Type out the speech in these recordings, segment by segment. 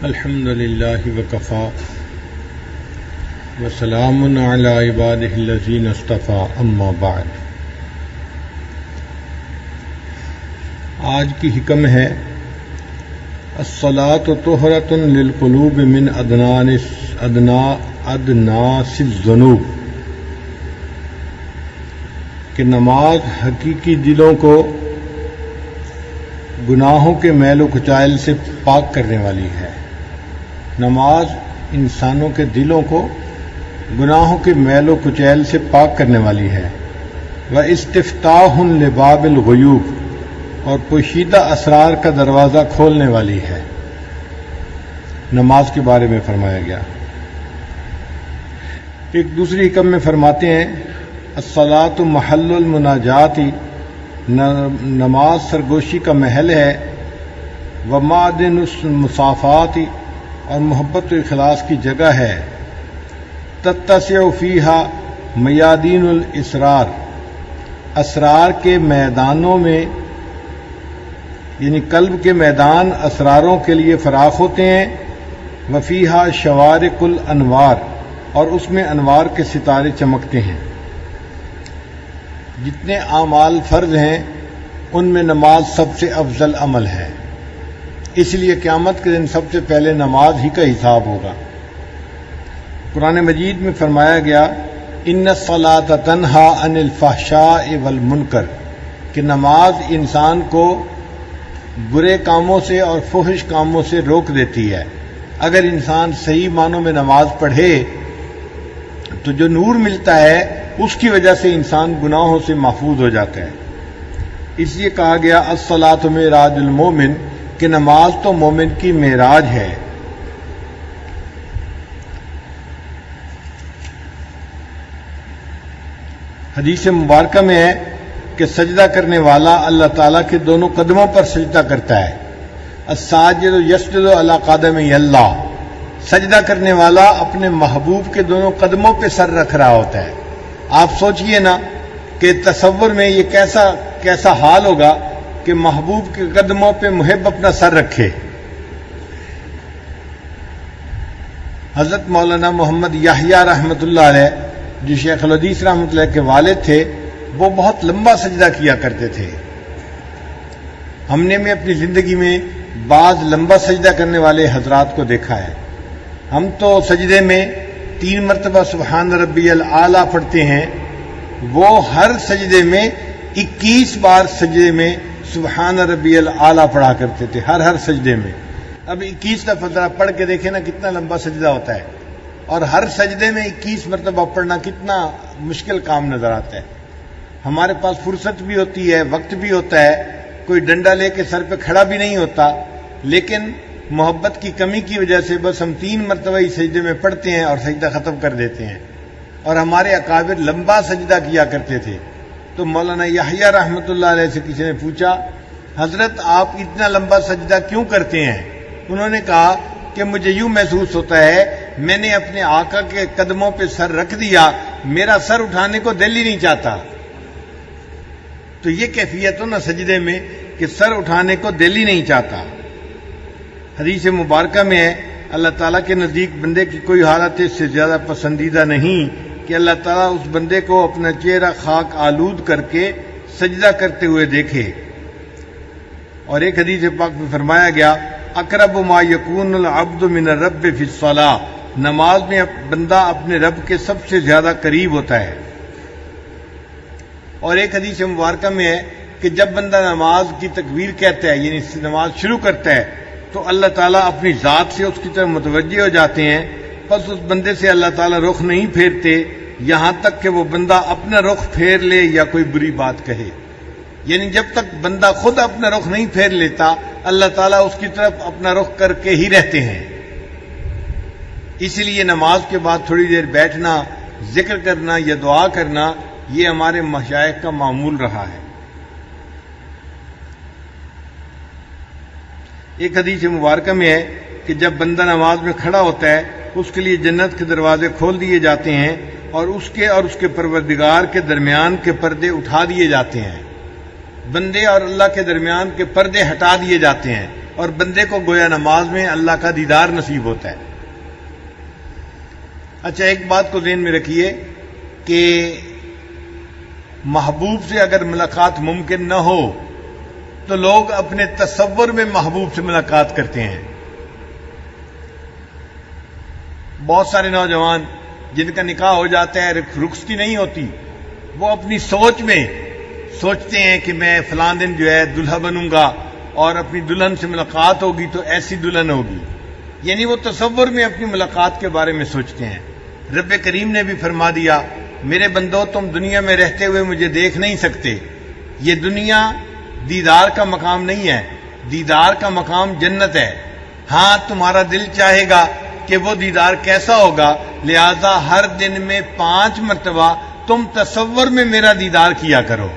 الحمد للہ وکفا وسلام علی عبادہ الذین اصطفیٰ اما بعد۔ آج کی حکم ہے الصلاۃ طہرۃ للقلوب من ادناس الذنوب، کہ نماز حقیقی دلوں کو گناہوں کے میل و کچائل سے پاک کرنے والی ہے۔ نماز انسانوں کے دلوں کو گناہوں کے میل و کچیل سے پاک کرنے والی ہے۔ وَاستفتاح لباب الغیوب، اور پوشیدہ اسرار کا دروازہ کھولنے والی ہے۔ نماز کے بارے میں فرمایا گیا۔ ایک دوسری حکم میں فرماتے ہیں الصلاۃ محل المناجات، نماز سرگوشی کا محل ہے۔ ومعدن المصافات، اور محبت و اخلاص کی جگہ ہے۔ تتسع فیہا میادین الاسرار، اسرار کے میدانوں میں یعنی قلب کے میدان اسراروں کے لیے فراخ ہوتے ہیں۔ وفیہا شوارق الانوار، اور اس میں انوار کے ستارے چمکتے ہیں۔ جتنے اعمال فرض ہیں ان میں نماز سب سے افضل عمل ہے، اس لیے قیامت کے دن سب سے پہلے نماز ہی کا حساب ہوگا۔ قرآن مجید میں فرمایا گیا ان الصلاۃ تنہی عن الفحشاء والمنکر، کہ نماز انسان کو برے کاموں سے اور فحش کاموں سے روک دیتی ہے۔ اگر انسان صحیح معنوں میں نماز پڑھے تو جو نور ملتا ہے اس کی وجہ سے انسان گناہوں سے محفوظ ہو جاتا ہے۔ اس لیے کہا گیا الصلاۃ معراج المومن، کہ نماز تو مومن کی معراج ہے۔ حدیث مبارکہ میں ہے کہ سجدہ کرنے والا اللہ تعالیٰ کے دونوں قدموں پر سجدہ کرتا ہے۔ الساجد یسجد علی قدمی اللہ، سجدہ کرنے والا اپنے محبوب کے دونوں قدموں پہ سر رکھ رہا ہوتا ہے۔ آپ سوچئے نا کہ تصور میں یہ کیسا حال ہوگا کہ محبوب کے قدموں پہ محب اپنا سر رکھے۔ حضرت مولانا محمد یحییٰ رحمۃ اللہ علیہ، جو شیخ الحدیث رحمۃ اللہ کے والد تھے، وہ بہت لمبا سجدہ کیا کرتے تھے۔ ہم نے بھی اپنی زندگی میں بعض لمبا سجدہ کرنے والے حضرات کو دیکھا ہے۔ ہم تو سجدے میں 3 مرتبہ سبحان ربی الاعلیٰ پڑھتے ہیں، وہ ہر سجدے میں 21 بار سجدے میں سبحان ربی الاعلیٰ پڑھا کرتے تھے، ہر سجدے میں۔ اب 21 دفعہ ذرا پڑھ کے دیکھیں نا کتنا لمبا سجدہ ہوتا ہے، اور ہر سجدے میں 21 مرتبہ پڑھنا کتنا مشکل کام نظر آتا ہے۔ ہمارے پاس فرصت بھی ہوتی ہے، وقت بھی ہوتا ہے، کوئی ڈنڈا لے کے سر پہ کھڑا بھی نہیں ہوتا، لیکن محبت کی کمی کی وجہ سے بس ہم 3 مرتبہ ہی سجدے میں پڑھتے ہیں اور سجدہ ختم کر دیتے ہیں۔ اور ہمارے اکابر لمبا سجدہ کیا کرتے تھے۔ تو مولانا یحییٰ رحمۃ اللہ علیہ سے کسی نے پوچھا حضرت آپ اتنا لمبا سجدہ کیوں کرتے ہیں؟ انہوں نے کہا کہ مجھے یوں محسوس ہوتا ہے میں نے اپنے آقا کے قدموں پہ سر رکھ دیا، میرا سر اٹھانے کو دل ہی نہیں چاہتا۔ تو یہ کیفیت ہو نا سجدے میں کہ سر اٹھانے کو دل ہی نہیں چاہتا۔ حدیث مبارکہ میں ہے اللہ تعالیٰ کے نزدیک بندے کی کوئی حالت اس سے زیادہ پسندیدہ نہیں کہ اللہ تعالیٰ اس بندے کو اپنا چہرہ خاک آلود کر کے سجدہ کرتے ہوئے دیکھے۔ اور ایک حدیث پاک میں فرمایا گیا اقرب ما یکون العبد من الرب فی الصلاۃ، نماز میں بندہ اپنے رب کے سب سے زیادہ قریب ہوتا ہے۔ اور ایک حدیث مبارکہ میں ہے کہ جب بندہ نماز کی تکبیر کہتا ہے یعنی نماز شروع کرتا ہے تو اللہ تعالیٰ اپنی ذات سے اس کی طرف متوجہ ہو جاتے ہیں، بس اس بندے سے اللہ تعالیٰ رخ نہیں پھیرتے یہاں تک کہ وہ بندہ اپنا رخ پھیر لے یا کوئی بری بات کہے۔ یعنی جب تک بندہ خود اپنا رخ نہیں پھیر لیتا اللہ تعالیٰ اس کی طرف اپنا رخ کر کے ہی رہتے ہیں۔ اس لیے نماز کے بعد تھوڑی دیر بیٹھنا، ذکر کرنا یا دعا کرنا یہ ہمارے مشائخ کا معمول رہا ہے۔ ایک حدیث مبارکہ میں ہے کہ جب بندہ نماز میں کھڑا ہوتا ہے اس کے لیے جنت کے دروازے کھول دیے جاتے ہیں اور اس کے پروردگار کے درمیان کے پردے اٹھا دیے جاتے ہیں۔ بندے اور اللہ کے درمیان کے پردے ہٹا دیے جاتے ہیں اور بندے کو گویا نماز میں اللہ کا دیدار نصیب ہوتا ہے۔ اچھا، ایک بات کو ذہن میں رکھیے کہ محبوب سے اگر ملاقات ممکن نہ ہو تو لوگ اپنے تصور میں محبوب سے ملاقات کرتے ہیں۔ بہت سارے نوجوان جن کا نکاح ہو جاتا ہے، رخصتی نہیں ہوتی، وہ اپنی سوچ میں سوچتے ہیں کہ میں فلاں دن جو ہے دلہا بنوں گا اور اپنی دلہن سے ملاقات ہوگی تو ایسی دلہن ہوگی، یعنی وہ تصور میں اپنی ملاقات کے بارے میں سوچتے ہیں۔ رب کریم نے بھی فرما دیا، میرے بندو تم دنیا میں رہتے ہوئے مجھے دیکھ نہیں سکتے، یہ دنیا دیدار کا مقام نہیں ہے، دیدار کا مقام جنت ہے۔ ہاں تمہارا دل چاہے گا کہ وہ دیدار کیسا ہوگا، لہذا ہر دن میں 5 مرتبہ تم تصور میں میرا دیدار کیا کرو۔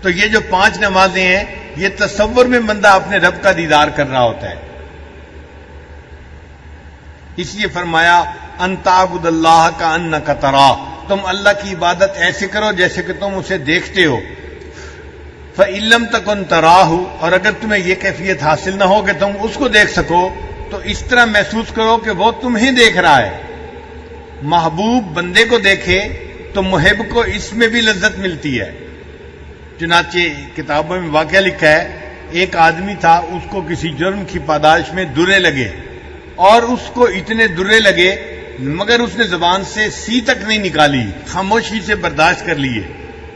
تو یہ جو 5 نمازیں ہیں، یہ تصور میں بندہ اپنے رب کا دیدار کر رہا ہوتا ہے۔ اس لیے فرمایا ان تعبد اللہ کا انک تراہ، تم اللہ کی عبادت ایسے کرو جیسے کہ تم اسے دیکھتے ہو۔ فإن لم تکن تراہ، اور اگر تمہیں یہ کیفیت حاصل نہ ہو کہ تم اس کو دیکھ سکو تو اس طرح محسوس کرو کہ وہ تمہیں دیکھ رہا ہے۔ محبوب بندے کو دیکھے تو محب کو اس میں بھی لذت ملتی ہے۔ چنانچہ کتابوں میں واقعہ لکھا ہے، ایک آدمی تھا، اس کو کسی جرم کی پاداش میں درے لگے، اور اس کو اتنے درے لگے مگر اس نے زبان سے سی تک نہیں نکالی، خاموشی سے برداشت کر لیے۔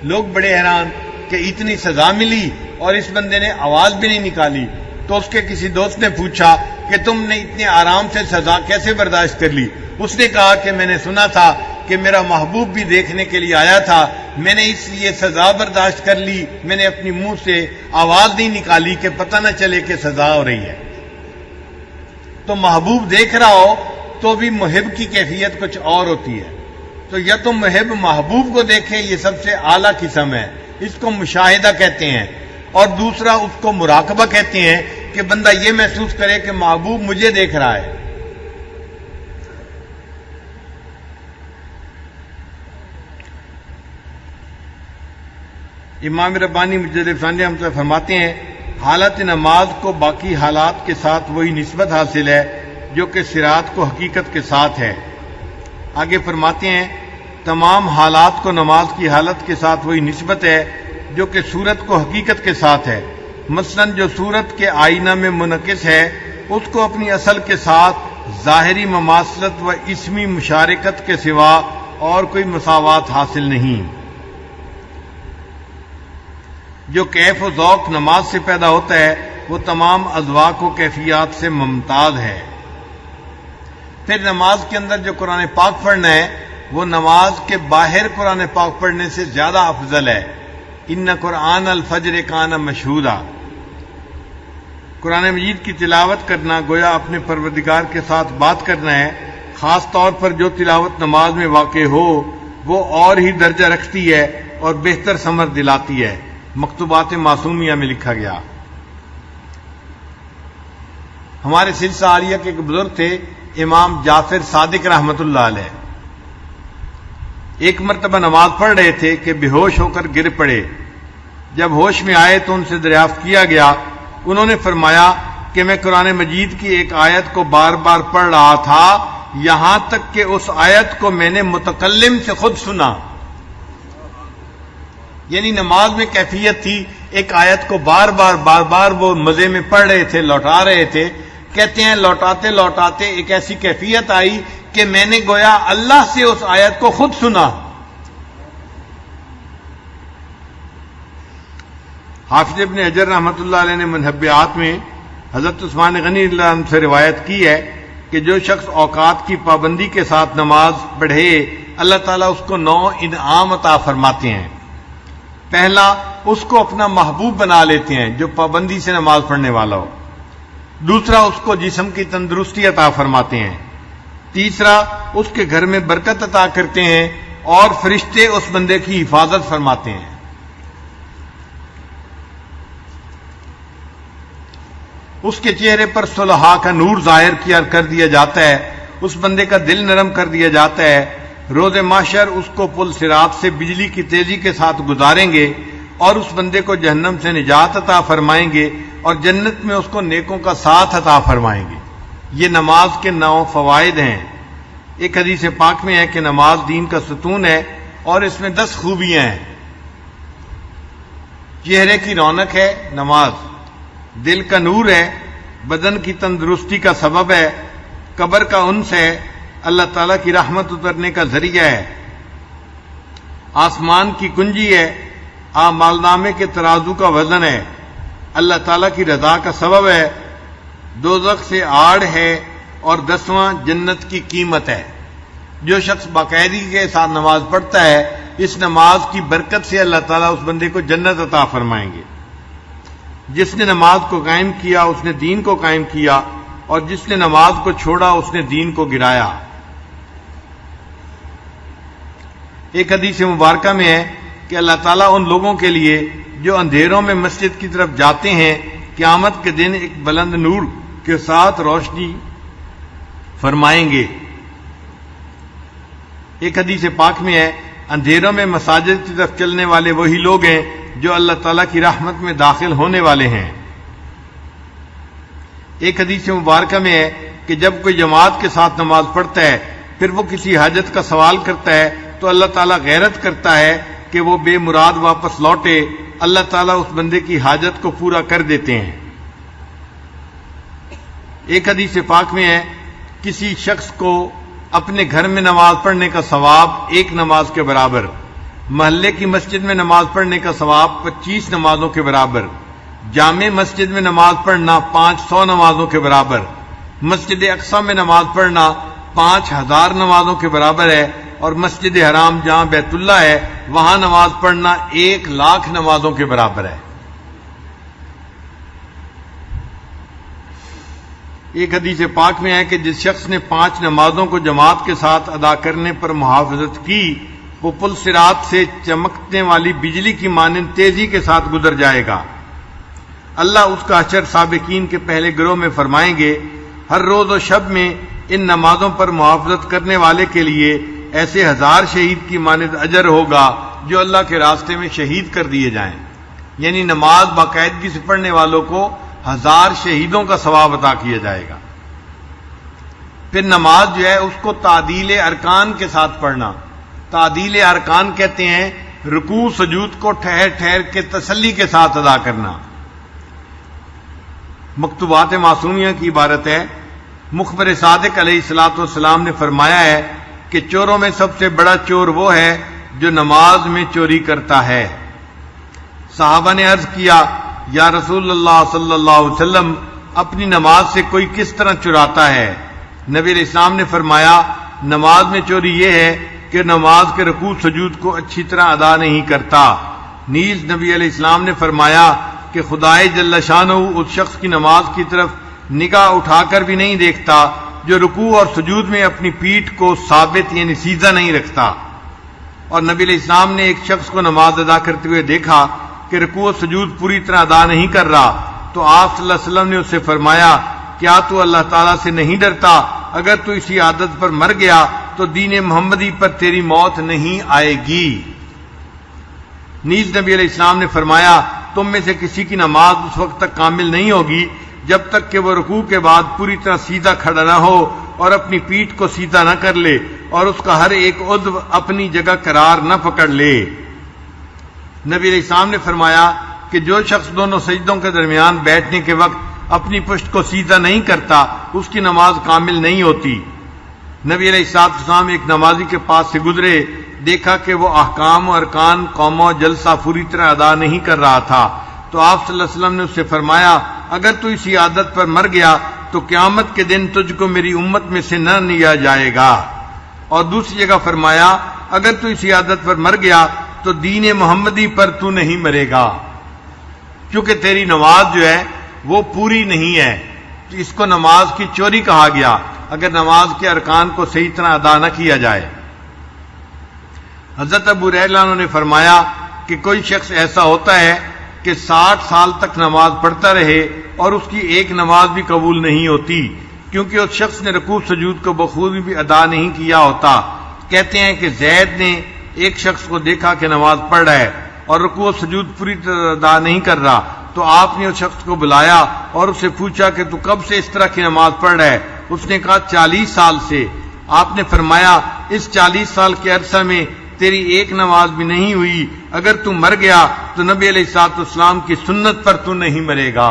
لوگ بڑے حیران کہ اتنی سزا ملی اور اس بندے نے آواز بھی نہیں نکالی۔ تو اس کے کسی دوست نے پوچھا کہ تم نے اتنے آرام سے سزا کیسے برداشت کر لی؟ اس نے کہا کہ میں نے سنا تھا کہ میرا محبوب بھی دیکھنے کے لیے آیا تھا، میں نے اس لیے سزا برداشت کر لی، میں نے اپنی منہ سے آواز نہیں نکالی کہ پتہ نہ چلے کہ سزا ہو رہی ہے۔ تو محبوب دیکھ رہا ہو تو بھی محب کی کیفیت کچھ اور ہوتی ہے۔ تو یا تو محب محبوب کو دیکھے، یہ سب سے اعلیٰ قسم ہے، اس کو مشاہدہ کہتے ہیں، اور دوسرا اس کو مراقبہ کہتے ہیں کہ بندہ یہ محسوس کرے کہ محبوب مجھے دیکھ رہا ہے۔ امام ربانی مجدد ثانی رحمۃ اللہ فرماتے ہیں، حالت نماز کو باقی حالات کے ساتھ وہی نسبت حاصل ہے جو کہ صراط کو حقیقت کے ساتھ ہے۔ آگے فرماتے ہیں، تمام حالات کو نماز کی حالت کے ساتھ وہی نسبت ہے جو کہ صورت کو حقیقت کے ساتھ ہے۔ مثلا جو صورت کے آئینہ میں منعکس ہے اس کو اپنی اصل کے ساتھ ظاہری مماثلت و اسمی مشارکت کے سوا اور کوئی مساوات حاصل نہیں۔ جو کیف و ذوق نماز سے پیدا ہوتا ہے وہ تمام اذواق و کیفیات سے ممتاز ہے۔ پھر نماز کے اندر جو قرآن پاک پڑھنا ہے وہ نماز کے باہر قرآن پاک پڑھنے سے زیادہ افضل ہے۔ ان قرآن الفجر کان مشہودا، قرآن مجید کی تلاوت کرنا گویا اپنے پروردگار کے ساتھ بات کرنا ہے۔ خاص طور پر جو تلاوت نماز میں واقع ہو وہ اور ہی درجہ رکھتی ہے اور بہتر ثمر دلاتی ہے۔ مکتوبات معصومیہ میں لکھا گیا۔ ہمارے سلسلہ عالیہ کے ایک بزرگ تھے، امام جعفر صادق رحمۃ اللہ علیہ۔ ایک مرتبہ نماز پڑھ رہے تھے کہ بے ہوش ہو کر گر پڑے۔ جب ہوش میں آئے تو ان سے دریافت کیا گیا، انہوں نے فرمایا کہ میں قرآن مجید کی ایک آیت کو بار بار پڑھ رہا تھا، یہاں تک کہ اس آیت کو میں نے متکلم سے خود سنا۔ یعنی نماز میں کیفیت تھی، ایک آیت کو بار بار وہ مزے میں پڑھ رہے تھے، لوٹا رہے تھے۔ کہتے ہیں لوٹاتے لوٹاتے ایک ایسی کیفیت آئی کہ میں نے گویا اللہ سے اس آیت کو خود سنا۔ حافظ ابن حجر رحمۃ اللہ علیہ نے منہبات میں حضرت عثمان غنی اللہ عنہ سے روایت کی ہے کہ جو شخص اوقات کی پابندی کے ساتھ نماز پڑھے اللہ تعالیٰ اس کو 9 انعام عطا فرماتے ہیں۔ پہلا، اس کو اپنا محبوب بنا لیتے ہیں جو پابندی سے نماز پڑھنے والا ہو۔ دوسرا، اس کو جسم کی تندرستی عطا فرماتے ہیں۔ تیسرا، اس کے گھر میں برکت عطا کرتے ہیں اور فرشتے اس بندے کی حفاظت فرماتے ہیں۔ اس کے چہرے پر صلحاء کا نور ظاہر کر دیا جاتا ہے، اس بندے کا دل نرم کر دیا جاتا ہے۔ روز محشر اس کو پل صراط سے بجلی کی تیزی کے ساتھ گزاریں گے اور اس بندے کو جہنم سے نجات عطا فرمائیں گے اور جنت میں اس کو نیکوں کا ساتھ عطا فرمائیں گے۔ یہ نماز کے 9 فوائد ہیں۔ ایک حدیث پاک میں ہے کہ نماز دین کا ستون ہے اور اس میں 10 خوبیاں ہیں۔ چہرے کی رونق ہے نماز، دل کا نور ہے، بدن کی تندرستی کا سبب ہے، قبر کا انس ہے، اللہ تعالیٰ کی رحمت اترنے کا ذریعہ ہے، آسمان کی کنجی ہے، اعمال نامے کے ترازو کا وزن ہے، اللہ تعالیٰ کی رضا کا سبب ہے، دوزخ سے آڑ ہے، اور 10واں جنت کی قیمت ہے۔ جو شخص باقاعدگی کے ساتھ نماز پڑھتا ہے، اس نماز کی برکت سے اللہ تعالیٰ اس بندے کو جنت عطا فرمائیں گے۔ جس نے نماز کو قائم کیا اس نے دین کو قائم کیا، اور جس نے نماز کو چھوڑا اس نے دین کو گرایا۔ ایک حدیث مبارکہ میں ہے کہ اللہ تعالیٰ ان لوگوں کے لیے جو اندھیروں میں مسجد کی طرف جاتے ہیں قیامت کے دن ایک بلند نور کے ساتھ روشنی فرمائیں گے۔ ایک حدیث پاک میں ہے اندھیروں میں مساجد کی طرف چلنے والے وہی لوگ ہیں جو اللہ تعالیٰ کی رحمت میں داخل ہونے والے ہیں۔ ایک حدیث مبارکہ میں ہے کہ جب کوئی جماعت کے ساتھ نماز پڑھتا ہے پھر وہ کسی حاجت کا سوال کرتا ہے تو اللہ تعالیٰ غیرت کرتا ہے کہ وہ بے مراد واپس لوٹے، اللہ تعالیٰ اس بندے کی حاجت کو پورا کر دیتے ہیں۔ ایک حدیث پاک میں ہے کسی شخص کو اپنے گھر میں نماز پڑھنے کا ثواب 1 نماز کے برابر، محلے کی مسجد میں نماز پڑھنے کا ثواب 25 نمازوں کے برابر، جامع مسجد میں نماز پڑھنا 500 نمازوں کے برابر، مسجد اقصی میں نماز پڑھنا 5000 نمازوں کے برابر ہے، اور مسجد حرام جہاں بیت اللہ ہے وہاں نماز پڑھنا 1,00,000 نمازوں کے برابر ہے۔ ایک حدیث پاک میں ہے کہ جس شخص نے 5 نمازوں کو جماعت کے ساتھ ادا کرنے پر محافظت کی وہ پل صراط سے چمکنے والی بجلی کی مانند تیزی کے ساتھ گزر جائے گا۔ اللہ اس کا حشر سابقین کے پہلے گروہ میں فرمائیں گے۔ ہر روز و شب میں ان نمازوں پر محافظت کرنے والے کے لیے ایسے 1000 شہید کی مانند اجر ہوگا جو اللہ کے راستے میں شہید کر دیے جائیں، یعنی نماز باقاعدگی سے پڑھنے والوں کو 1000 شہیدوں کا ثواب عطا کیا جائے گا۔ پھر نماز جو ہے اس کو تعدیل ارکان کے ساتھ پڑھنا۔ تعدیل ارکان کہتے ہیں رکوع سجود کو ٹھہر ٹھہر کے تسلی کے ساتھ ادا کرنا۔ مکتوبات معصومیہ کی عبارت ہے مخبر صادق علیہ الصلوۃ والسلام نے فرمایا ہے کہ چوروں میں سب سے بڑا چور وہ ہے جو نماز میں چوری کرتا ہے۔ صحابہ نے عرض کیا یا رسول اللہ صلی اللہ علیہ وسلم اپنی نماز سے کوئی کس طرح چراتا ہے؟ نبی علیہ السلام نے فرمایا نماز میں چوری یہ ہے کہ نماز کے رکوع سجود کو اچھی طرح ادا نہیں کرتا۔ نیز نبی علیہ السلام نے فرمایا کہ خدائے جل شانہ اس شخص کی نماز کی طرف نگاہ اٹھا کر بھی نہیں دیکھتا جو رکوع اور سجود میں اپنی پیٹھ کو ثابت یعنی سیدھا نہیں رکھتا۔ اور نبی علیہ السلام نے ایک شخص کو نماز ادا کرتے ہوئے دیکھا کہ رکوع و سجود پوری طرح ادا نہیں کر رہا، تو آپ صلی اللہ علیہ وسلم نے اس سے فرمایا کیا تو اللہ تعالیٰ سے نہیں ڈرتا؟ اگر تو اسی عادت پر مر گیا تو دین محمدی پر تیری موت نہیں آئے گی۔ نیز نبی علیہ السلام نے فرمایا تم میں سے کسی کی نماز اس وقت تک کامل نہیں ہوگی جب تک کہ وہ رکوع کے بعد پوری طرح سیدھا کھڑا نہ ہو اور اپنی پیٹھ کو سیدھا نہ کر لے اور اس کا ہر ایک عضو اپنی جگہ قرار نہ پکڑ لے۔ نبی علیہ السلام نے فرمایا کہ جو شخص دونوں سجدوں کے درمیان بیٹھنے کے وقت اپنی پشت کو سیدھا نہیں کرتا اس کی نماز کامل نہیں ہوتی۔ نبی علیہ السلام ایک نمازی کے پاس سے گزرے، دیکھا کہ وہ احکام و ارکان قوم و جلسہ پوری طرح ادا نہیں کر رہا تھا، تو آپ صلی اللہ علیہ وسلم نے اس سے فرمایا اگر تو اسی عادت پر مر گیا تو قیامت کے دن تجھ کو میری امت میں سے نہ لیا جائے گا۔ اور دوسری جگہ فرمایا اگر تو اسی عادت پر مر گیا تو دین محمدی پر تو نہیں مرے گا، کیونکہ تیری نماز جو ہے وہ پوری نہیں ہے۔ اس کو نماز کی چوری کہا گیا اگر نماز کے ارکان کو صحیح طرح ادا نہ کیا جائے۔ حضرت ابو ہریرہ نے فرمایا کہ کوئی شخص ایسا ہوتا ہے کہ 60 سال تک نماز پڑھتا رہے اور اس کی ایک نماز بھی قبول نہیں ہوتی، کیونکہ اس شخص نے رکوع سجود کو بخوبی بھی ادا نہیں کیا ہوتا۔ کہتے ہیں کہ زید نے ایک شخص کو دیکھا کہ نماز پڑھ رہا ہے اور رکوع و سجود پوری طرح ادا نہیں کر رہا، تو آپ نے اس شخص کو بلایا اور اسے پوچھا کہ تو کب سے اس طرح کی نماز پڑھ رہا ہے؟ اس نے کہا 40 سال سے۔ آپ نے فرمایا اس 40 سال کے عرصہ میں تیری ایک نماز بھی نہیں ہوئی، اگر تو مر گیا تو نبی علیہ الصلوۃ والسلام کی سنت پر تو نہیں مرے گا۔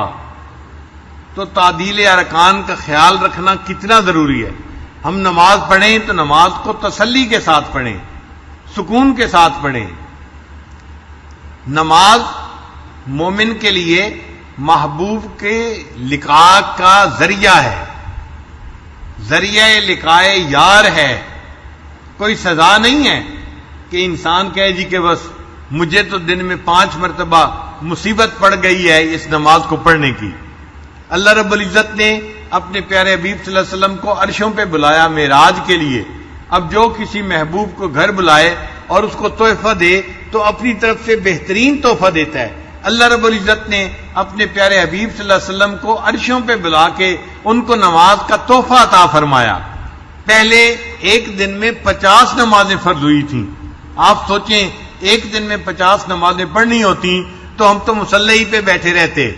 تو تعدیل ارکان کا خیال رکھنا کتنا ضروری ہے۔ ہم نماز پڑھیں تو نماز کو تسلی کے ساتھ پڑھیں، سکون کے ساتھ پڑھیں۔ نماز مومن کے لیے محبوب کے لقاء کا ذریعہ ہے، ذریعہ لقاء یار ہے، کوئی سزا نہیں ہے کہ انسان کہے جی کہ بس مجھے تو دن میں 5 مرتبہ مصیبت پڑ گئی ہے اس نماز کو پڑھنے کی۔ اللہ رب العزت نے اپنے پیارے حبیب صلی اللہ علیہ وسلم کو عرشوں پہ بلایا معراج کے لیے۔ اب جو کسی محبوب کو گھر بلائے اور اس کو تحفہ دے تو اپنی طرف سے بہترین تحفہ دیتا ہے۔ اللہ رب العزت نے اپنے پیارے حبیب صلی اللہ علیہ وسلم کو عرشوں پہ بلا کے ان کو نماز کا تحفہ عطا فرمایا۔ پہلے ایک دن میں 50 نمازیں فرض ہوئی تھیں۔ آپ سوچیں ایک دن میں 50 نمازیں پڑھنی ہوتی تو ہم تو مصلی پہ بیٹھے رہتے۔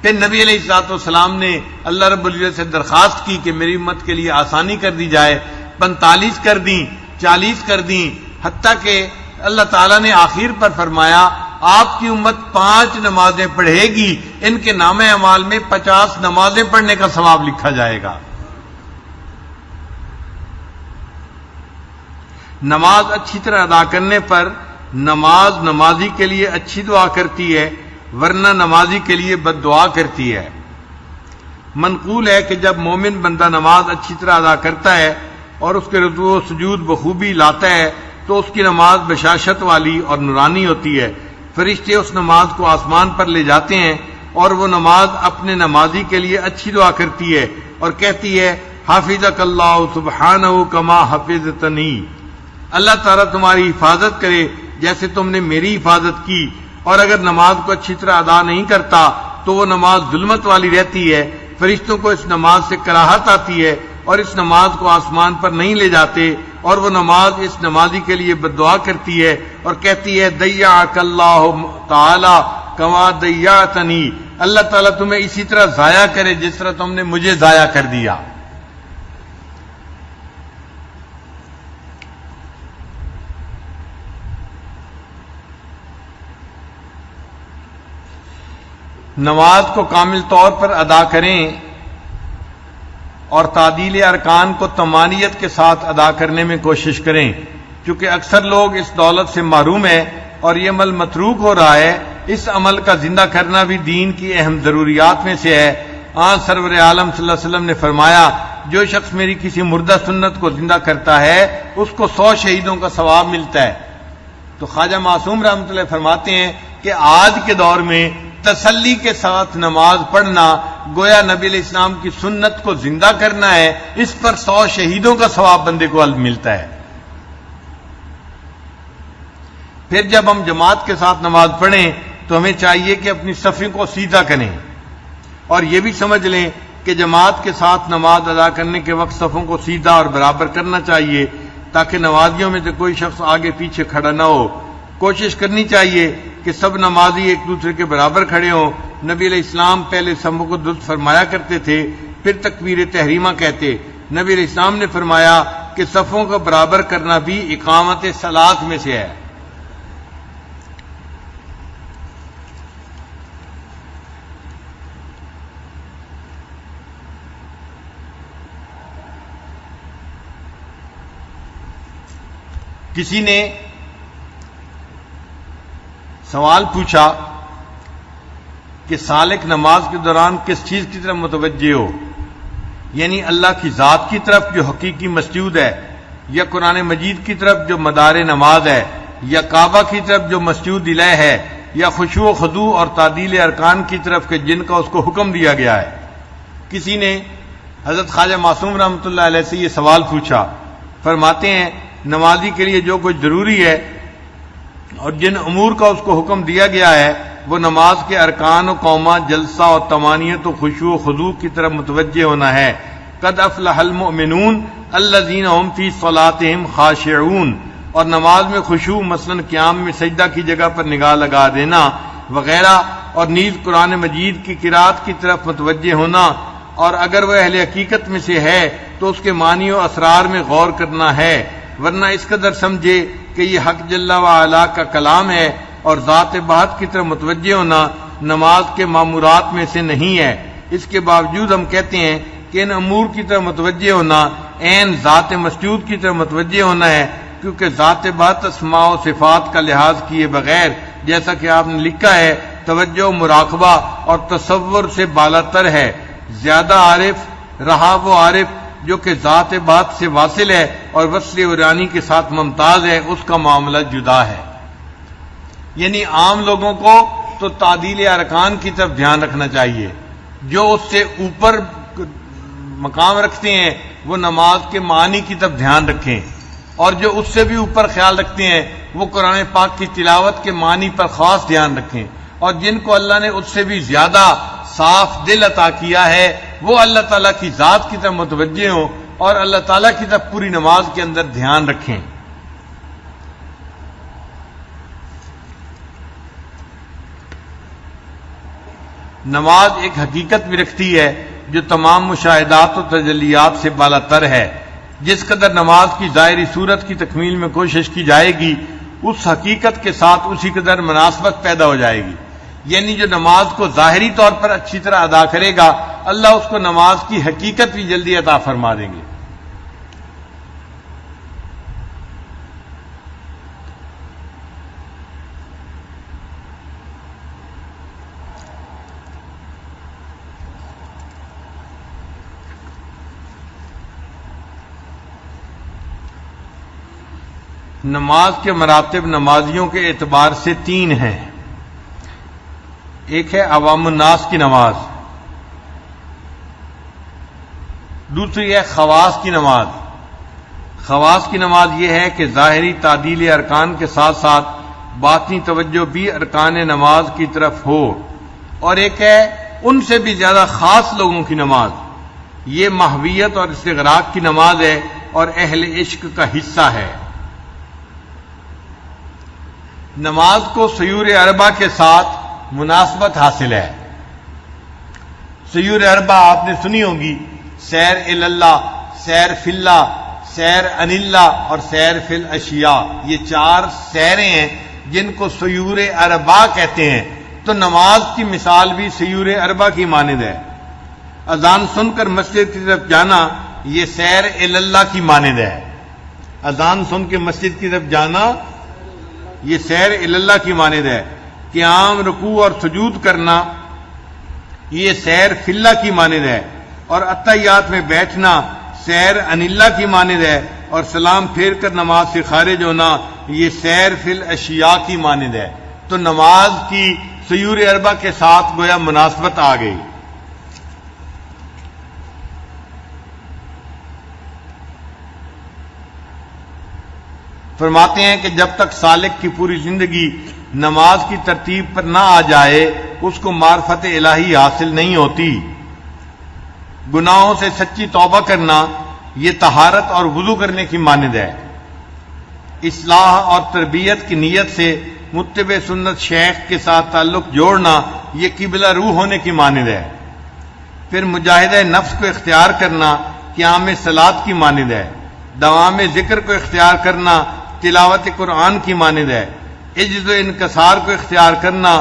پھر نبی علیہ الصلوۃ والسلام نے اللہ رب العزت سے درخواست کی کہ میری امت کے لیے آسانی کر دی جائے، 45 کر دیں، 40 کر دیں، حتیٰ کہ اللہ تعالیٰ نے آخر پر فرمایا آپ کی امت 5 نمازیں پڑھے گی، ان کے نام اعمال میں 50 نمازیں پڑھنے کا ثواب لکھا جائے گا۔ نماز اچھی طرح ادا کرنے پر نماز نمازی کے لیے اچھی دعا کرتی ہے، ورنہ نمازی کے لیے بد دعا کرتی ہے۔ منقول ہے کہ جب مومن بندہ نماز اچھی طرح ادا کرتا ہے اور اس کے رکوع و سجود بخوبی لاتا ہے تو اس کی نماز بشاشت والی اور نورانی ہوتی ہے۔ فرشتے اس نماز کو آسمان پر لے جاتے ہیں اور وہ نماز اپنے نمازی کے لیے اچھی دعا کرتی ہے اور کہتی ہے حافظک اللہ سبحانہ کما حفظتنی، اللہ تعالیٰ تمہاری حفاظت کرے جیسے تم نے میری حفاظت کی۔ اور اگر نماز کو اچھی طرح ادا نہیں کرتا تو وہ نماز ظلمت والی رہتی ہے، فرشتوں کو اس نماز سے کراہت آتی ہے اور اس نماز کو آسمان پر نہیں لے جاتے، اور وہ نماز اس نمازی کے لیے بد دعا کرتی ہے اور کہتی ہے ضیعک اللہ تعالی کما ضیعتنی، اللہ تعالیٰ تمہیں اسی طرح ضائع کرے جس طرح تم نے مجھے ضائع کر دیا۔ نماز کو کامل طور پر ادا کریں اور تعدیل ارکان کو طمانینت کے ساتھ ادا کرنے میں کوشش کریں، کیونکہ اکثر لوگ اس دولت سے محروم ہیں اور یہ عمل متروک ہو رہا ہے۔ اس عمل کا زندہ کرنا بھی دین کی اہم ضروریات میں سے ہے۔ سرور عالم صلی اللہ علیہ وسلم نے فرمایا جو شخص میری کسی مردہ سنت کو زندہ کرتا ہے اس کو 100 شہیدوں کا ثواب ملتا ہے۔ تو خواجہ معصوم رحمۃ اللہ فرماتے ہیں کہ آج کے دور میں تسلی کے ساتھ نماز پڑھنا گویا نبی علیہ السلام کی سنت کو زندہ کرنا ہے، اس پر 100 شہیدوں کا ثواب بندے کو ملتا ہے۔ پھر جب ہم جماعت کے ساتھ نماز پڑھیں تو ہمیں چاہیے کہ اپنی صفیں کو سیدھا کریں اور یہ بھی سمجھ لیں کہ جماعت کے ساتھ نماز ادا کرنے کے وقت صفوں کو سیدھا اور برابر کرنا چاہیے تاکہ نمازیوں میں سے کوئی شخص آگے پیچھے کھڑا نہ ہو۔ کوشش کرنی چاہیے کہ سب نمازی ایک دوسرے کے برابر کھڑے ہوں۔ نبی علیہ السلام پہلے صفوں کو درست فرمایا کرتے تھے، پھر تکبیر تحریمہ کہتے۔ نبی علیہ السلام نے فرمایا کہ صفوں کو برابر کرنا بھی اقامت صلاۃ میں سے ہے۔ کسی نے سوال پوچھا کہ سالک نماز کے دوران کس چیز کی طرف متوجہ ہو، یعنی اللہ کی ذات کی طرف جو حقیقی مسجود ہے، یا قرآن مجید کی طرف جو مدار نماز ہے، یا کعبہ کی طرف جو مسجود الہ ہے، یا خشوع و خضوع اور تعدیل ارکان کی طرف کہ جن کا اس کو حکم دیا گیا ہے۔ کسی نے حضرت خواجہ معصوم رحمۃ اللہ علیہ سے یہ سوال پوچھا۔ فرماتے ہیں نمازی کے لیے جو کچھ ضروری ہے اور جن امور کا اس کو حکم دیا گیا ہے وہ نماز کے ارکان و قوما، جلسہ اور طمانینت و خشوع و خضوع کی طرف متوجہ ہونا ہے۔ قد افلح المؤمنون الذین هم فی صلاتهم خاشعون، اور نماز میں خشوع مثلا قیام میں سجدہ کی جگہ پر نگاہ لگا دینا وغیرہ، اور نیز قرآن مجید کی قرات کی طرف متوجہ ہونا، اور اگر وہ اہل حقیقت میں سے ہے تو اس کے معنی و اسرار میں غور کرنا ہے، ورنہ اس قدر سمجھے کہ یہ حق جل و علا کا کلام ہے، اور ذات بات کی طرف متوجہ ہونا نماز کے مامورات میں سے نہیں ہے۔ اس کے باوجود ہم کہتے ہیں کہ ان امور کی طرف متوجہ ہونا عین ذات مسجود کی طرف متوجہ ہونا ہے، کیونکہ ذات بات اسماء و صفات کا لحاظ کیے بغیر، جیسا کہ آپ نے لکھا ہے، توجہ مراقبہ اور تصور سے بالاتر ہے۔ زیادہ عارف رہا وہ عارف جو کہ ذات بات سے واصل ہے اور وصل عریانی کے ساتھ ممتاز ہے، اس کا معاملہ جدا ہے۔ یعنی عام لوگوں کو تو تعدیل ارکان کی طرف دھیان رکھنا چاہیے، جو اس سے اوپر مقام رکھتے ہیں وہ نماز کے معنی کی طرف دھیان رکھیں، اور جو اس سے بھی اوپر خیال رکھتے ہیں وہ قرآن پاک کی تلاوت کے معنی پر خاص دھیان رکھیں، اور جن کو اللہ نے اس سے بھی زیادہ صاف دل عطا کیا ہے وہ اللہ تعالیٰ کی ذات کی طرف متوجہ ہوں اور اللہ تعالیٰ کی طرف پوری نماز کے اندر دھیان رکھیں۔ نماز ایک حقیقت بھی رکھتی ہے جو تمام مشاہدات و تجلیات سے بالاتر ہے۔ جس قدر نماز کی ظاہری صورت کی تکمیل میں کوشش کی جائے گی، اس حقیقت کے ساتھ اسی قدر مناسبت پیدا ہو جائے گی۔ یعنی جو نماز کو ظاہری طور پر اچھی طرح ادا کرے گا، اللہ اس کو نماز کی حقیقت بھی جلدی عطا فرما دیں گے۔ نماز کے مراتب نمازیوں کے اعتبار سے 3 ہیں۔ ایک ہے عوام الناس کی نماز، دوسری ہے خواص کی نماز۔ خواص کی نماز یہ ہے کہ ظاہری تعدیل ارکان کے ساتھ ساتھ باطنی توجہ بھی ارکان نماز کی طرف ہو، اور ایک ہے ان سے بھی زیادہ خاص لوگوں کی نماز، یہ محویت اور استغراق کی نماز ہے اور اہل عشق کا حصہ ہے۔ نماز کو سیور اربع کے ساتھ مناسبت حاصل ہے۔ سیور اربع آپ نے سنی ہوگی، سیر اللہ، سیر فی اللہ، سیر ان اللہ اور سیر فی الاشیاء، یہ 4 سیریں ہیں جن کو سیور اربع کہتے ہیں۔ تو نماز کی مثال بھی سیور اربع کی مانند ہے۔ اذان سن کر مسجد کی طرف جانا یہ سیر اللہ کی مانند ہے۔ اذان سن کے مسجد کی طرف جانا یہ سیر اللہ کی مانند ہے۔ قیام، رکوع اور سجود کرنا یہ سیر فی اللہ کی مانند ہے، اور اتحیات میں بیٹھنا سیر ان اللہ کی مانند ہے، اور سلام پھیر کر نماز سے خارج ہونا یہ سیر فی الاشیاء کی مانند ہے۔ تو نماز کی سیور اربع کے ساتھ گویا مناسبت آ گئی۔ فرماتے ہیں کہ جب تک سالک کی پوری زندگی نماز کی ترتیب پر نہ آ جائے اس کو معرفت الہی حاصل نہیں ہوتی۔ گناہوں سے سچی توبہ کرنا یہ طہارت اور وضو کرنے کی مانند ہے۔ اصلاح اور تربیت کی نیت سے متبع سنت شیخ کے ساتھ تعلق جوڑنا یہ قبلہ روح ہونے کی مانند ہے۔ پھر مجاہدہ نفس کو اختیار کرنا قیام صلاۃ کی مانند ہے۔ دوام ذکر کو اختیار کرنا تلاوت قرآن کی مانند ہے۔ عجز و انکسار کو اختیار کرنا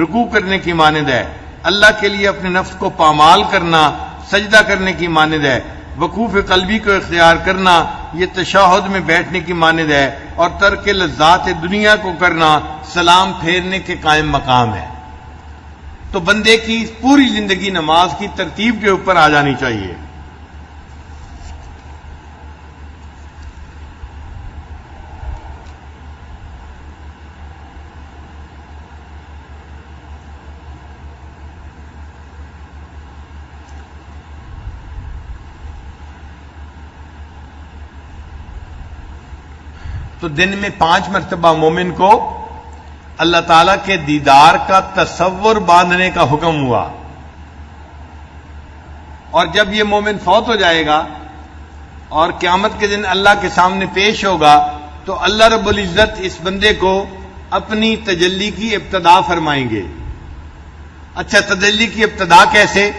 رکوع کرنے کی مانند ہے۔ اللہ کے لیے اپنے نفس کو پامال کرنا سجدہ کرنے کی مانند ہے۔ وقوف قلبی کو اختیار کرنا یہ تشہد میں بیٹھنے کی مانند ہے، اور ترک لذات دنیا کو کرنا سلام پھیرنے کے قائم مقام ہے۔ تو بندے کی پوری زندگی نماز کی ترتیب کے اوپر آ جانی چاہیے۔ تو دن میں 5 مرتبہ مومن کو اللہ تعالیٰ کے دیدار کا تصور باندھنے کا حکم ہوا، اور جب یہ مومن فوت ہو جائے گا اور قیامت کے دن اللہ کے سامنے پیش ہوگا تو اللہ رب العزت اس بندے کو اپنی تجلی کی ابتدا فرمائیں گے. اچھا، تجلی کی ابتدا کیسے؟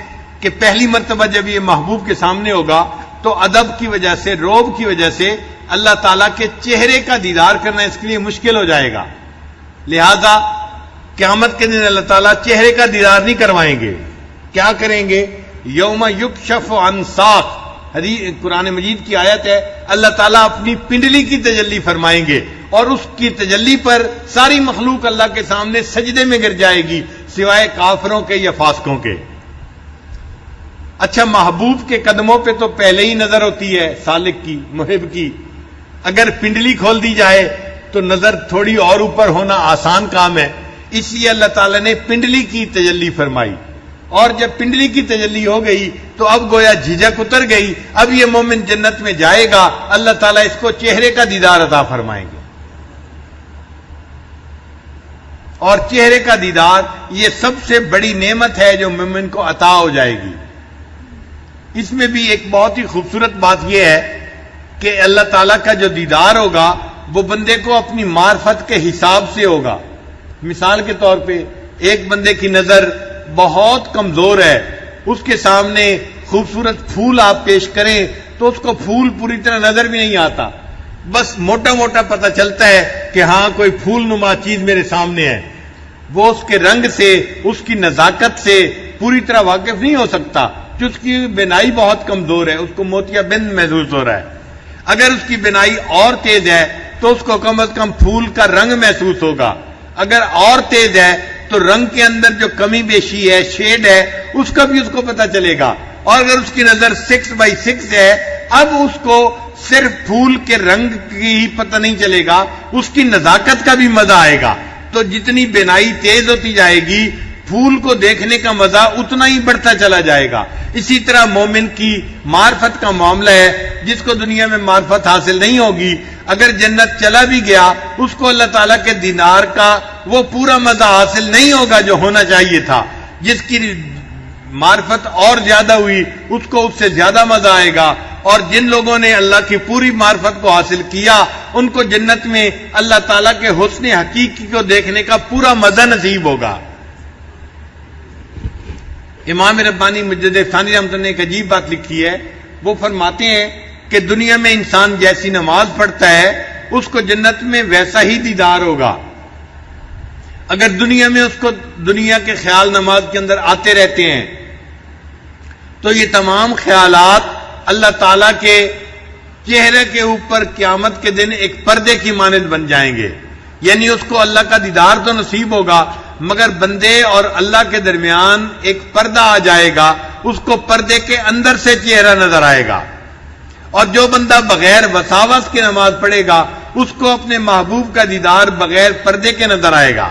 کہ پہلی مرتبہ جب یہ محبوب کے سامنے ہوگا تو ادب کی وجہ سے، روب کی وجہ سے اللہ تعالیٰ کے چہرے کا دیدار کرنا اس کے لیے مشکل ہو جائے گا. لہذا قیامت کے دن اللہ تعالیٰ چہرے کا دیدار نہیں کروائیں گے. کیا کریں گے؟ یوم یکشف عن ساق، حدیث قرآن مجید کی آیت ہے، اللہ تعالیٰ اپنی پنڈلی کی تجلی فرمائیں گے اور اس کی تجلی پر ساری مخلوق اللہ کے سامنے سجدے میں گر جائے گی سوائے کافروں کے یا فاسقوں کے. اچھا، محبوب کے قدموں پہ تو پہلے ہی نظر ہوتی ہے سالک کی، محب کی. اگر پنڈلی کھول دی جائے تو نظر تھوڑی اور اوپر ہونا آسان کام ہے، اس لیے اللہ تعالیٰ نے پنڈلی کی تجلی فرمائی. اور جب پنڈلی کی تجلی ہو گئی تو اب گویا جھجک اتر گئی. اب یہ مومن جنت میں جائے گا، اللہ تعالیٰ اس کو چہرے کا دیدار عطا فرمائیں گے. اور چہرے کا دیدار یہ سب سے بڑی نعمت ہے جو مومن کو عطا ہو جائے گی. اس میں بھی ایک بہت ہی خوبصورت بات یہ ہے کہ اللہ تعالیٰ کا جو دیدار ہوگا وہ بندے کو اپنی معرفت کے حساب سے ہوگا. مثال کے طور پہ ایک بندے کی نظر بہت کمزور ہے، اس کے سامنے خوبصورت پھول آپ پیش کریں تو اس کو پھول پوری طرح نظر بھی نہیں آتا، بس موٹا موٹا پتہ چلتا ہے کہ ہاں کوئی پھول نما چیز میرے سامنے ہے. وہ اس کے رنگ سے، اس کی نزاکت سے پوری طرح واقف نہیں ہو سکتا کہ اس کی بینائی بہت کمزور ہے، اس کو موتیا بند محسوس ہو رہا ہے. اگر اس کی بینائی اور تیز ہے تو اس کو کم از کم پھول کا رنگ محسوس ہوگا. اگر اور تیز ہے تو رنگ کے اندر جو کمی بیشی ہے، شیڈ ہے، اس کا بھی اس کو پتہ چلے گا. اور اگر اس کی نظر 6x6 ہے، اب اس کو صرف پھول کے رنگ کی ہی پتہ نہیں چلے گا، اس کی نزاکت کا بھی مزہ آئے گا. تو جتنی بینائی تیز ہوتی جائے گی پھول کو دیکھنے کا مزہ اتنا ہی بڑھتا چلا جائے گا. اسی طرح مومن کی معرفت کا معاملہ ہے. جس کو دنیا میں معرفت حاصل نہیں ہوگی، اگر جنت چلا بھی گیا اس کو اللہ تعالیٰ کے دیدار کا وہ پورا مزہ حاصل نہیں ہوگا جو ہونا چاہیے تھا. جس کی معرفت اور زیادہ ہوئی اس کو اس سے زیادہ مزہ آئے گا. اور جن لوگوں نے اللہ کی پوری معرفت کو حاصل کیا ان کو جنت میں اللہ تعالیٰ کے حسن حقیقی کو دیکھنے کا پورا مزہ نصیب ہوگا. امام ربانی مجدد ثانی رحمۃ اللہ نے ایک عجیب بات لکھی ہے. وہ فرماتے ہیں کہ دنیا میں انسان جیسی نماز پڑھتا ہے اس کو جنت میں ویسا ہی دیدار ہوگا. اگر دنیا میں اس کو دنیا کے خیال نماز کے اندر آتے رہتے ہیں تو یہ تمام خیالات اللہ تعالیٰ کے چہرے کے اوپر قیامت کے دن ایک پردے کی مانند بن جائیں گے. یعنی اس کو اللہ کا دیدار تو نصیب ہوگا مگر بندے اور اللہ کے درمیان ایک پردہ آ جائے گا، اس کو پردے کے اندر سے چہرہ نظر آئے گا. اور جو بندہ بغیر وساوس کے نماز پڑھے گا اس کو اپنے محبوب کا دیدار بغیر پردے کے نظر آئے گا.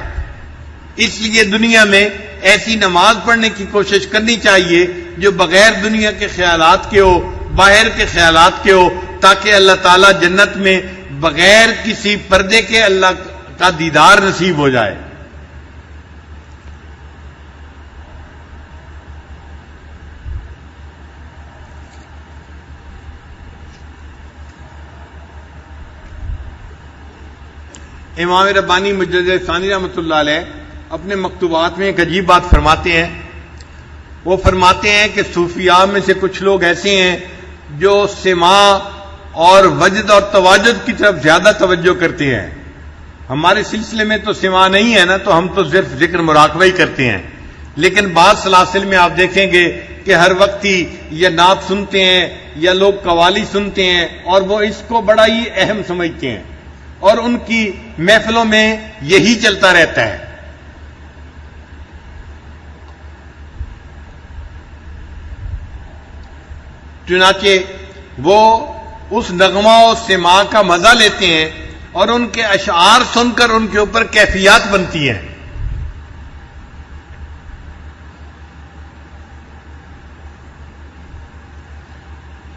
اس لیے دنیا میں ایسی نماز پڑھنے کی کوشش کرنی چاہیے جو بغیر دنیا کے خیالات کے ہو، باہر کے خیالات کے ہو، تاکہ اللہ تعالیٰ جنت میں بغیر کسی پردے کے اللہ کا دیدار نصیب ہو جائے. امام ربانی مجدد ثانی رحمۃ اللہ علیہ اپنے مکتوبات میں ایک عجیب بات فرماتے ہیں. وہ فرماتے ہیں کہ صوفیاء میں سے کچھ لوگ ایسے ہیں جو سماع اور وجد اور تواجد کی طرف زیادہ توجہ کرتے ہیں. ہمارے سلسلے میں تو سماع نہیں ہے نا، تو ہم تو صرف ذکر مراقبہ ہی کرتے ہیں. لیکن بعض سلاسل میں آپ دیکھیں گے کہ ہر وقت ہی یا نعت سنتے ہیں یا لوگ قوالی سنتے ہیں اور وہ اس کو بڑا ہی اہم سمجھتے ہیں اور ان کی محفلوں میں یہی چلتا رہتا ہے. چنانچہ وہ اس نغمہ و سماع کا مزہ لیتے ہیں اور ان کے اشعار سن کر ان کے اوپر کیفیات بنتی ہیں.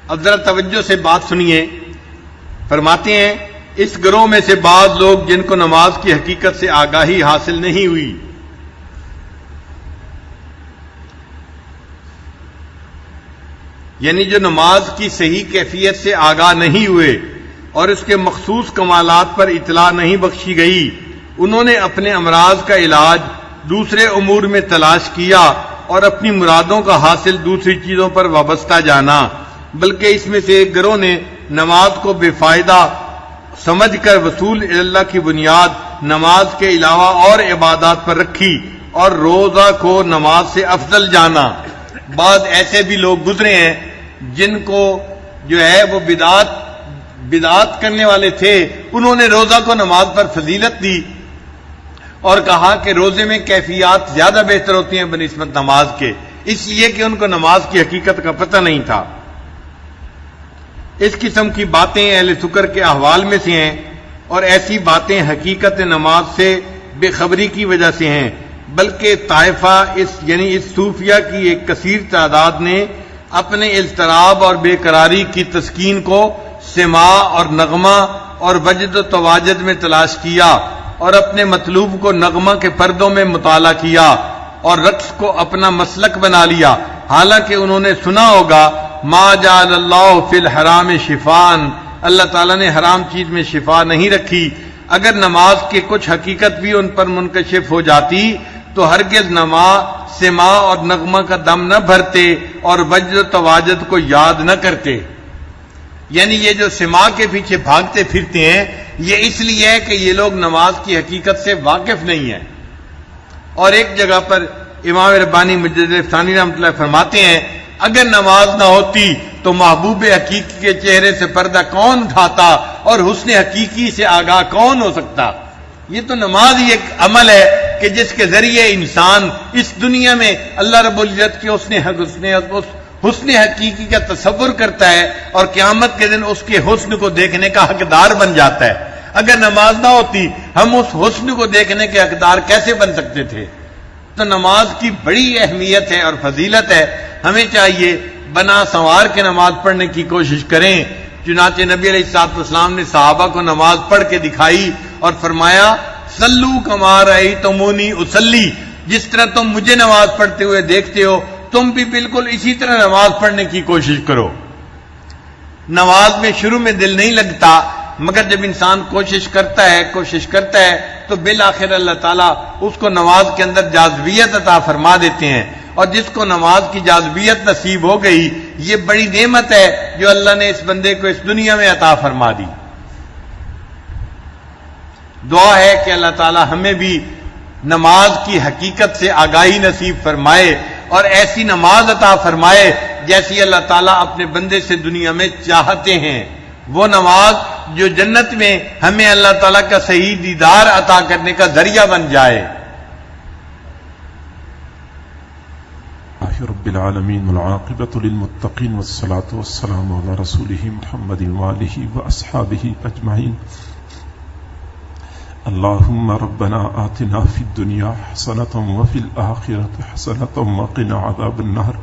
اب ذرا توجہ سے بات سنیے. فرماتے ہیں اس گروہ میں سے بعض لوگ جن کو نماز کی حقیقت سے آگاہی حاصل نہیں ہوئی، یعنی جو نماز کی صحیح کیفیت سے آگاہ نہیں ہوئے، اور اس کے مخصوص کمالات پر اطلاع نہیں بخشی گئی۔ انہوں نے اپنے امراض کا علاج دوسرے امور میں تلاش کیا اور اپنی مرادوں کا حاصل دوسری چیزوں پر وابستہ جانا، بلکہ اس میں سے ایک گروہ نے نماز کو بے فائدہ سمجھ کر وصول اللہ کی بنیاد نماز کے علاوہ اور عبادات پر رکھی اور روزہ کو نماز سے افضل جانا۔ بعض ایسے بھی لوگ گزرے ہیں جن کو جو ہے وہ بدعات کرنے والے تھے، انہوں نے روزہ کو نماز پر فضیلت دی اور کہا کہ روزے میں کیفیات زیادہ بہتر ہوتی ہیں بنسبت نماز کے، اس لیے کہ ان کو نماز کی حقیقت کا پتہ نہیں تھا۔ اس قسم کی باتیں اہل سکر کے احوال میں سے ہیں، اور ایسی باتیں حقیقت نماز سے بے خبری کی وجہ سے ہیں، بلکہ طائفہ یعنی اس صوفیہ کی ایک کثیر تعداد نے اپنے اضطراب اور بے قراری کی تسکین کو سماع اور نغمہ اور وجد و تواجد میں تلاش کیا اور اپنے مطلوب کو نغمہ کے پردوں میں مطالعہ کیا اور رقص کو اپنا مسلک بنا لیا، حالانکہ انہوں نے سنا ہوگا ما جعل اللہ فی الحرام شفاءً، اللہ تعالیٰ نے حرام چیز میں شفا نہیں رکھی۔ اگر نماز کے کچھ حقیقت بھی ان پر منکشف ہو جاتی تو ہرگز نماز سماع اور نغمہ کا دم نہ بھرتے اور وجد و تواجد کو یاد نہ کرتے۔ یعنی یہ جو سماع کے پیچھے بھاگتے پھرتے ہیں، یہ اس لیے ہے کہ یہ لوگ نماز کی حقیقت سے واقف نہیں ہیں۔ اور ایک جگہ پر امام ربانی مجدد ثانی رحمۃ اللہ فرماتے ہیں، اگر نماز نہ ہوتی تو محبوب حقیقی کے چہرے سے پردہ کون اٹھاتا اور حسن حقیقی سے آگاہ کون ہو سکتا؟ یہ تو نماز ہی ایک عمل ہے کہ جس کے ذریعے انسان اس دنیا میں اللہ رب العزت کے حسن حقیقی کا تصور کرتا ہے اور قیامت کے دن اس کے حسن کو دیکھنے کا حقدار بن جاتا ہے۔ اگر نماز نہ ہوتی ہم اس حسن کو دیکھنے کے حقدار کیسے بن سکتے تھے؟ تو نماز کی بڑی اہمیت ہے اور فضیلت ہے، ہمیں چاہیے بنا سنوار کے نماز پڑھنے کی کوشش کریں۔ چنانچہ نبی علیہ الصلوۃ والسلام نے صحابہ کو نماز پڑھ کے دکھائی اور فرمایا صلو کما رأیتمونی اصلی، جس طرح تم مجھے نماز پڑھتے ہوئے دیکھتے ہو تم بھی بالکل اسی طرح نماز پڑھنے کی کوشش کرو۔ نماز میں شروع میں دل نہیں لگتا، مگر جب انسان کوشش کرتا ہے تو بالآخر اللہ تعالیٰ اس کو نماز کے اندر جاذبیت عطا فرما دیتے ہیں، اور جس کو نماز کی جاذبیت نصیب ہو گئی یہ بڑی نعمت ہے جو اللہ نے اس بندے کو اس دنیا میں عطا فرما دی۔ دعا ہے کہ اللہ تعالیٰ ہمیں بھی نماز کی حقیقت سے آگاہی نصیب فرمائے اور ایسی نماز عطا فرمائے جیسی اللہ تعالیٰ اپنے بندے سے دنیا میں چاہتے ہیں، وہ نماز جو جنت میں ہمیں اللہ تعالیٰ کا صحیح دیدار عطا کرنے کا ذریعہ بن جائے۔ رب العالمین والعاقبۃ للمتقین والصلاة والسلام علی رسولہ محمد وآلہ واصحابہ اجمعین۔ اللہم ربنا آتنا فی الدنیا حسنۃ وفی الآخرۃ حسنۃ وقنا عذاب النار۔